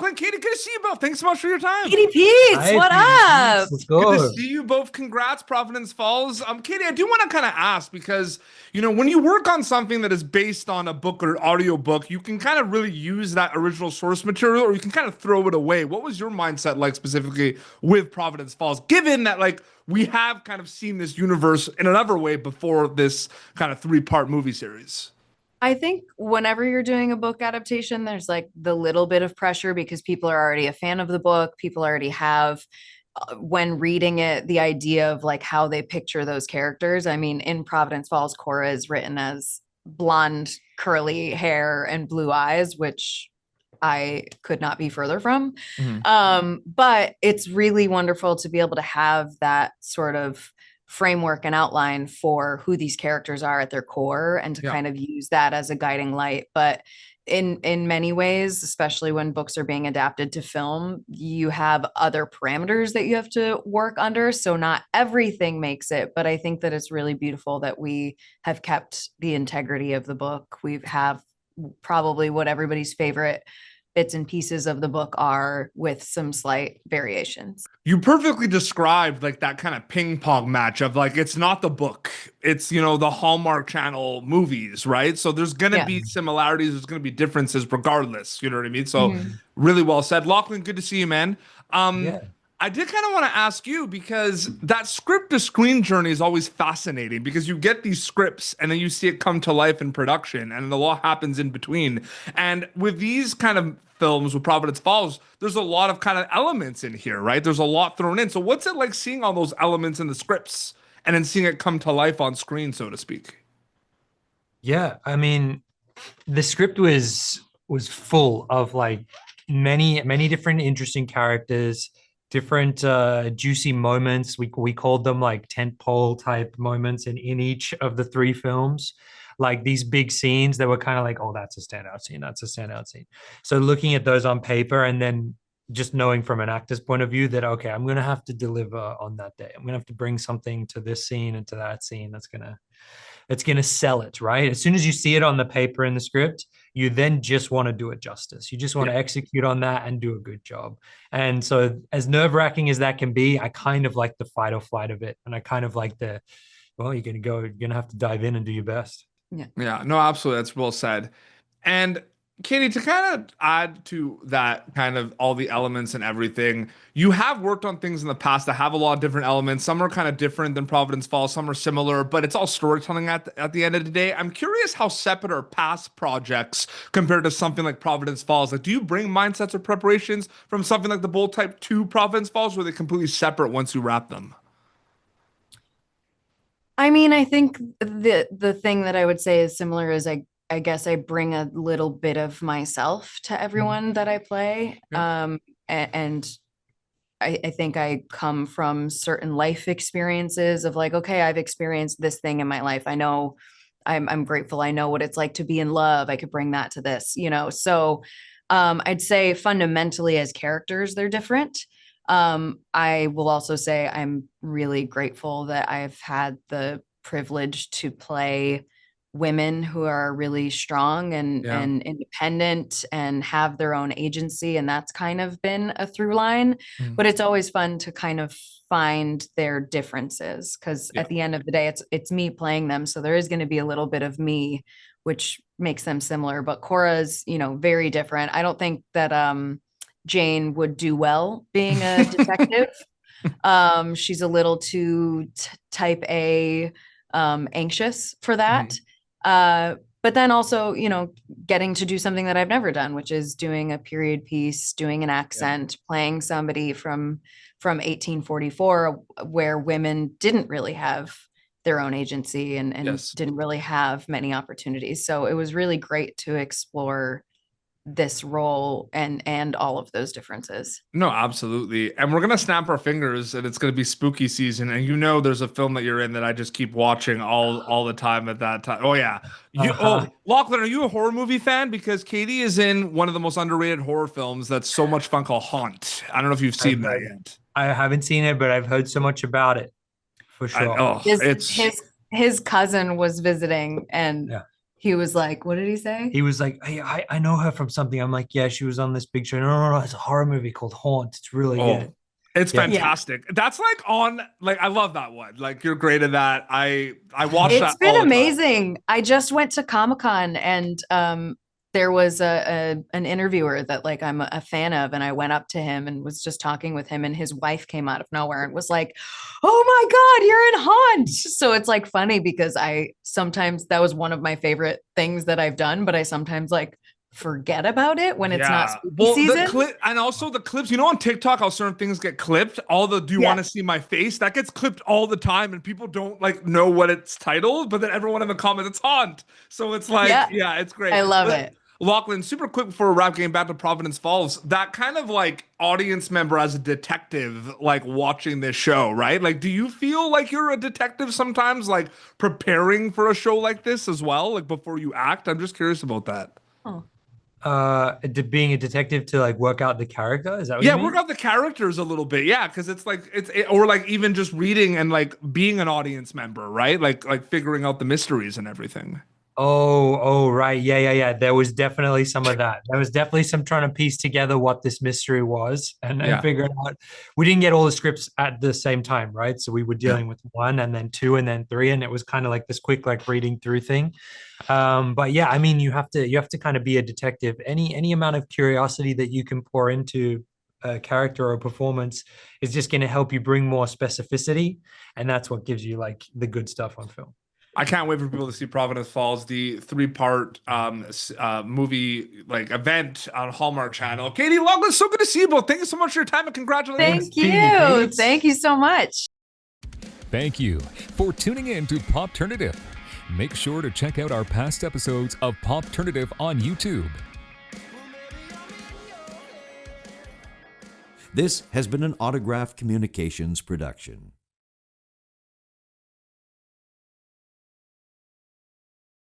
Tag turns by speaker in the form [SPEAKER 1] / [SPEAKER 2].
[SPEAKER 1] Lachlan, Katie, good to see you both. Thanks so much for your time.
[SPEAKER 2] Katie Pete's, what up?
[SPEAKER 3] Let's
[SPEAKER 1] Good to
[SPEAKER 3] go.
[SPEAKER 1] see you both. Congrats, Providence Falls. Katie, I do want to kind of ask because, when you work on something that is based on a book or audio book, you can kind of really use that original source material or you can kind of throw it away. What was your mindset like specifically with Providence Falls, given that like we have kind of seen this universe in another way before this kind of 3-part movie series?
[SPEAKER 2] I think whenever you're doing a book adaptation, there's like the little bit of pressure because people are already a fan of the book. People already have, when reading it, the idea of like how they picture those characters. I mean, in Providence Falls, Cora is written as blonde, curly hair and blue eyes, which I could not be further from. But it's really wonderful to be able to have that sort of framework and outline for who these characters are at their core and to kind of use that as a guiding light. But in many ways, especially when books are being adapted to film, you have other parameters that you have to work under. So not everything makes it, but I think that it's really beautiful that we have kept the integrity of the book. We have probably what everybody's favorite bits and pieces of the book are, with some slight variations.
[SPEAKER 1] You perfectly described like that kind of ping pong match of like, it's not the book, it's, the Hallmark Channel movies, right? So there's going to be similarities, there's going to be differences regardless. You know what I mean? So really well said. Lachlan, good to see you, man. I did kind of want to ask you because that script to screen journey is always fascinating because you get these scripts and then you see it come to life in production and a lot happens in between. And with these kind of films with Providence Falls, there's a lot of kind of elements in here, right? There's a lot thrown in. So what's it like seeing all those elements in the scripts and then seeing it come to life on screen, so to speak?
[SPEAKER 3] Yeah, I mean, the script was full of like many different interesting characters, different juicy moments. We called them like tentpole type moments in each of the 3 films. Like these big scenes that were kind of like, oh, that's a standout scene. That's a standout scene. So looking at those on paper and then just knowing from an actor's point of view that, okay, I'm going to have to deliver on that day. I'm going to have to bring something to this scene and to that scene that's going to sell it, right? As soon as you see it on the paper in the script, you then just want to do it justice. You just want to execute on that and do a good job. And so as nerve-wracking as that can be, I kind of like the fight or flight of it. And I kind of like you're going to have to dive in and do your best.
[SPEAKER 1] Yeah, no, absolutely. That's well said. And Katie, to kind of add to that kind of all the elements and everything, you have worked on things in the past that have a lot of different elements. Some are kind of different than Providence Falls, some are similar, but it's all storytelling at the end of the day. I'm curious how separate are past projects compared to something like Providence Falls. Like, do you bring mindsets or preparations from something like the Bold Type to Providence Falls, or are they completely separate once you wrap them?
[SPEAKER 2] I mean, I think the thing that I would say is similar is I guess I bring a little bit of myself to everyone that I play. And I think I come from certain life experiences of like, okay, I've experienced this thing in my life. I know I'm grateful. I know what it's like to be in love. I could bring that to this, So I'd say fundamentally as characters, they're different. I will also say I'm really grateful that I've had the privilege to play women who are really strong and independent and have their own agency. And that's kind of been a through line, but it's always fun to kind of find their differences because at the end of the day, it's me playing them. So there is going to be a little bit of me, which makes them similar, but Cora's, very different. I don't think that, Jane would do well being a detective. She's a little too type A, anxious for that. But then also, getting to do something that I've never done, which is doing a period piece, doing an accent, playing somebody from 1844, where women didn't really have their own agency and didn't really have many opportunities. So it was really great to explore this role and all of those differences.
[SPEAKER 1] No, absolutely. And we're gonna snap our fingers and it's gonna be spooky season. And there's a film that you're in that I just keep watching all the time at that time. Oh yeah. Lachlan, are you a horror movie fan? Because Katie is in one of the most underrated horror films that's so much fun called Haunt. I don't know if you've seen that yet.
[SPEAKER 3] I haven't seen it, but I've heard so much about it for sure.
[SPEAKER 2] His cousin was visiting and He was like, what did he say?
[SPEAKER 3] He was like, hey, I know her from something. I'm like, yeah, she was on this big show. No, it's a horror movie called Haunt. It's really good.
[SPEAKER 1] It's fantastic. That's like I love that one. Like, you're great at that. I watched that.
[SPEAKER 2] It's been amazing. I just went to Comic-Con and there was an interviewer that like I'm a fan of, and I went up to him and was just talking with him, and his wife came out of nowhere and was like, oh my God, you're in Haunt. So it's like funny because I sometimes, that was one of my favorite things that I've done, but I sometimes like forget about it when it's not spooky season.
[SPEAKER 1] And also the clips, on TikTok, how certain things get clipped. All the "do you want to see my face?" that gets clipped all the time, and people don't like know what it's titled, but then everyone in the comments, it's Haunt. So it's like, it's great.
[SPEAKER 2] I love it.
[SPEAKER 1] Lachlan, super quick before we wrap, getting back to Providence Falls, that kind of like audience member as a detective, like watching this show, right? Like, do you feel like you're a detective sometimes, like preparing for a show like this as well, like before you act? I'm just curious about that.
[SPEAKER 3] Being a detective to like work out the character, is that what you mean?
[SPEAKER 1] Work out the characters a little bit, because it's like or like even just reading and like being an audience member, right? Like figuring out the mysteries and everything.
[SPEAKER 3] Oh, right. Yeah. There was definitely some of that. There was definitely some trying to piece together what this mystery was and figure it out. We didn't get all the scripts at the same time, right? So we were dealing with 1 and then 2 and then 3, and it was kind of like this quick, like reading through thing. But yeah, I mean, you have to kind of be a detective. Any amount of curiosity that you can pour into a character or a performance is just going to help you bring more specificity. And that's what gives you like the good stuff on film.
[SPEAKER 1] I can't wait for people to see Providence Falls, the 3-part movie like event on Hallmark Channel. Katie, Lachlan, so good to see you both. Thank you so much for your time and congratulations.
[SPEAKER 2] Thank you. Thank you so much.
[SPEAKER 4] Thank you for tuning in to Popternative. Make sure to check out our past episodes of Popternative on YouTube.
[SPEAKER 5] This has been an Autograph Communications production.